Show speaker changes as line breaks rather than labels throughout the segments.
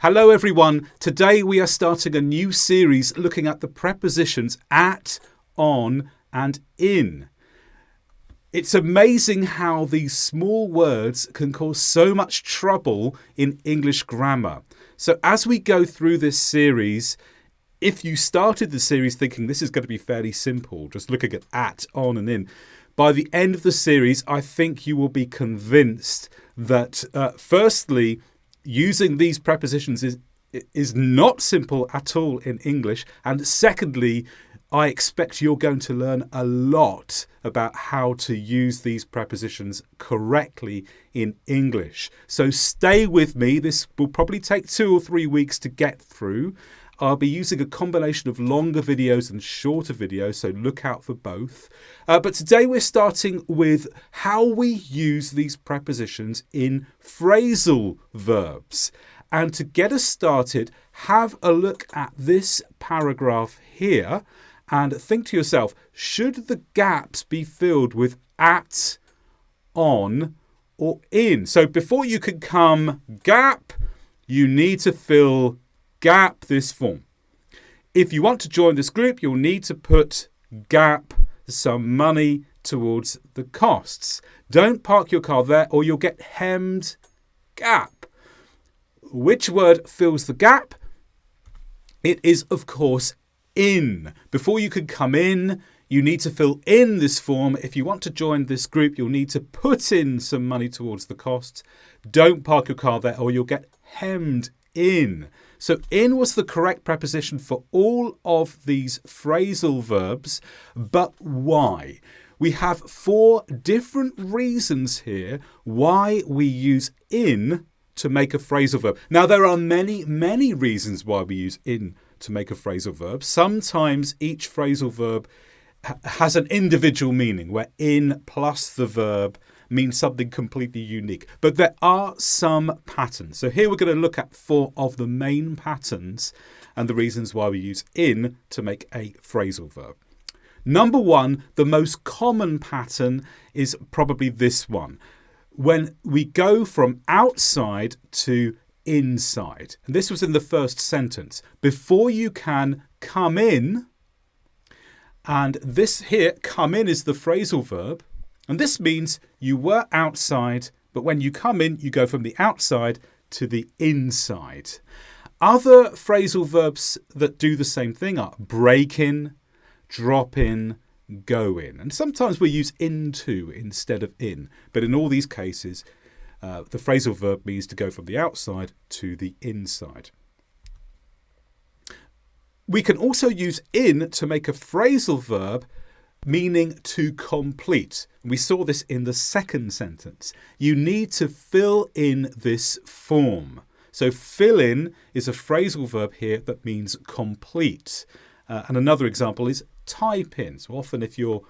Hello everyone. Today we are starting a new series looking at the prepositions at, on and in. It's amazing how these small words can cause so much trouble in English grammar. So as we go through this series, if you started the series thinking this is going to be fairly simple, just looking at, on and in, by the end of the series, I think you will be convinced that firstly, using these prepositions is not simple at all in English. And secondly, I expect you're going to learn a lot about how to use these prepositions correctly in English. So stay with me. This will probably take 2 or 3 weeks to get through. I'll be using a combination of longer videos and shorter videos, so look out for both. But today we're starting with how we use these prepositions in phrasal verbs. And to get us started, have a look at this paragraph here and think to yourself, should the gaps be filled with at, on, or in? So before you can come gap, you need to fill gap this form. If you want to join this group, you'll need to put gap some money towards the costs. Don't park your car there or you'll get hemmed gap. Which word fills the gap? It is, of course, in. Before you can come in, you need to fill in this form. If you want to join this group, you'll need to put in some money towards the costs. Don't park your car there or you'll get hemmed in. So in was the correct preposition for all of these phrasal verbs, but why? We have 4 different reasons here why we use in to make a phrasal verb. Now there are many reasons why we use in to make a phrasal verb. Sometimes each phrasal verb has an individual meaning where in plus the verb means something completely unique. But there are some patterns. So here we're going to look at 4 of the main patterns and the reasons why we use in to make a phrasal verb. Number 1, the most common pattern is probably this one. When we go from outside to inside. And this was in the first sentence. Before you can come in, and this here, come in, is the phrasal verb. And this means you were outside, but when you come in, you go from the outside to the inside. Other phrasal verbs that do the same thing are break in, drop in, go in. And sometimes we use into instead of in. But in all these cases, the phrasal verb means to go from the outside to the inside. We can also use in to make a phrasal verb meaning to complete. We saw this in the second sentence. You need to fill in this form. So fill in is a phrasal verb here that means complete. And another example is type in. So often if you're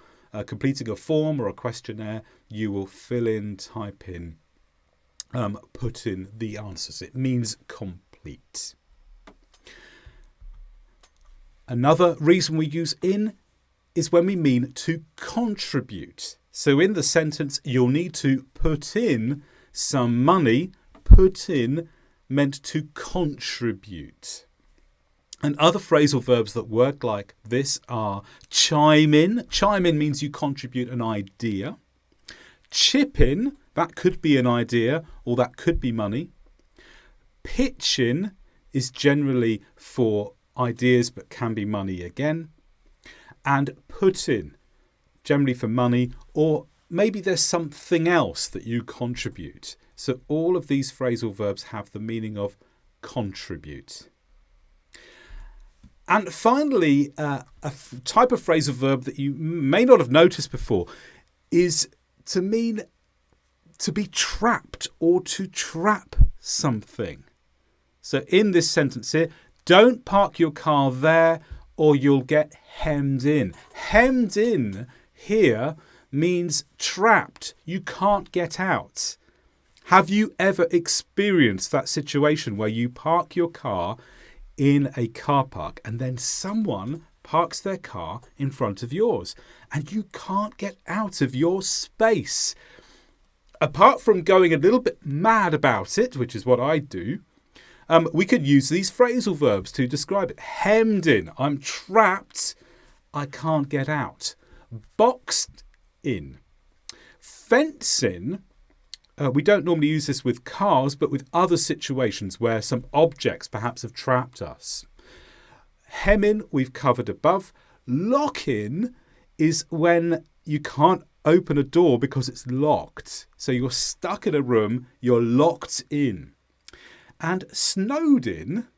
completing a form or a questionnaire, you will fill in, type in, put in the answers. It means complete. Another reason we use in is when we mean to contribute. So in the sentence, you'll need to put in some money. Put in meant to contribute. And other phrasal verbs that work like this are chime in. Chime in means you contribute an idea. Chip in, that could be an idea or that could be money. Pitch in is generally for ideas but can be money again. And put in, generally for money, or maybe there's something else that you contribute. So all of these phrasal verbs have the meaning of contribute. And finally, a type of phrasal verb that you may not have noticed before is to mean to be trapped or to trap something. So in this sentence here, don't park your car there or you'll get hemmed in. Hemmed in here means trapped. You can't get out. Have you ever experienced that situation where you park your car in a car park and then someone parks their car in front of yours and you can't get out of your space? Apart from going a little bit mad about it, which is what I do, We could use these phrasal verbs to describe it. Hemmed in. I'm trapped. I can't get out. Boxed in. Fence in. We don't normally use this with cars, but with other situations where some objects perhaps have trapped us. Hem in, we've covered above. Lock in is when you can't open a door because it's locked. So you're stuck in a room, you're locked in. And snowed in,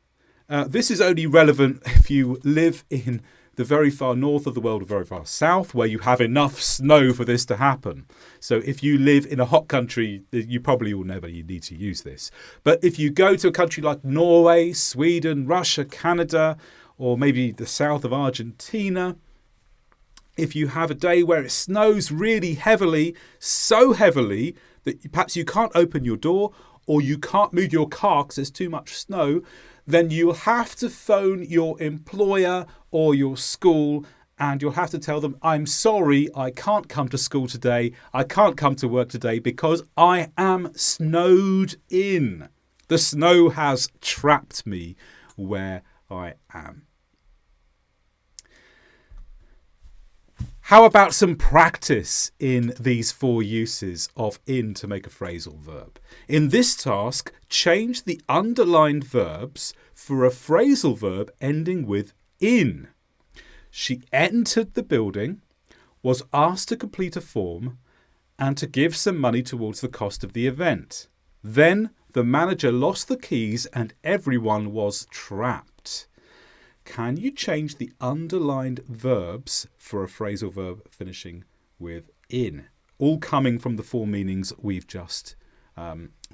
this is only relevant if you live in the very far north of the world or very far south, where you have enough snow for this to happen. So if you live in a hot country, you probably will never need to use this. But if you go to a country like Norway, Sweden, Russia, Canada, or maybe the south of Argentina, if you have a day where it snows really heavily, so heavily that perhaps you can't open your door or you can't move your car because there's too much snow, then you'll have to phone your employer or your school and you'll have to tell them, I'm sorry, I can't come to school today. I can't come to work today because I am snowed in. The snow has trapped me where I am. How about some practice in these 4 uses of in to make a phrasal verb? In this task, change the underlined verbs for a phrasal verb ending with in. She entered the building, was asked to complete a form, and to give some money towards the cost of the event. Then the manager lost the keys and everyone was trapped. Can you change the underlined verbs for a phrasal verb finishing with in? All coming from the 4 meanings we've just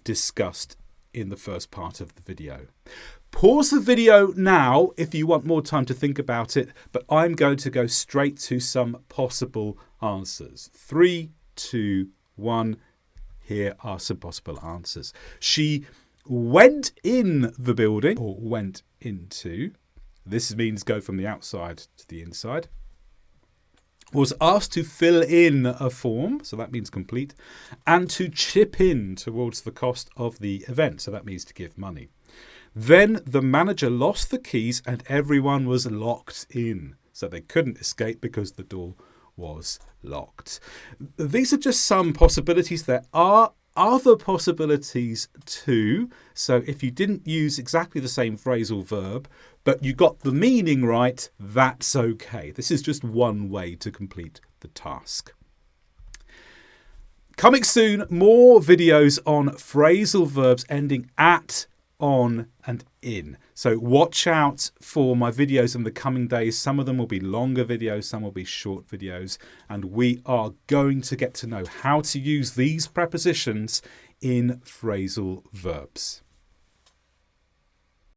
discussed in the first part of the video. Pause the video now if you want more time to think about it, but I'm going to go straight to some possible answers. 3, 2, 1. Here are some possible answers. She went in the building, or went into. This means go from the outside to the inside. Was asked to fill in a form, so that means complete, and to chip in towards the cost of the event, so that means to give money. Then the manager lost the keys and everyone was locked in, so they couldn't escape because the door was locked. These are just some possibilities. There are other possibilities too. So if you didn't use exactly the same phrasal verb, but you got the meaning right, that's okay. This is just one way to complete the task. Coming soon, more videos on phrasal verbs ending at, on and in. So watch out for my videos in the coming days. Some of them will be longer videos, some will be short videos, and we are going to get to know how to use these prepositions in phrasal verbs.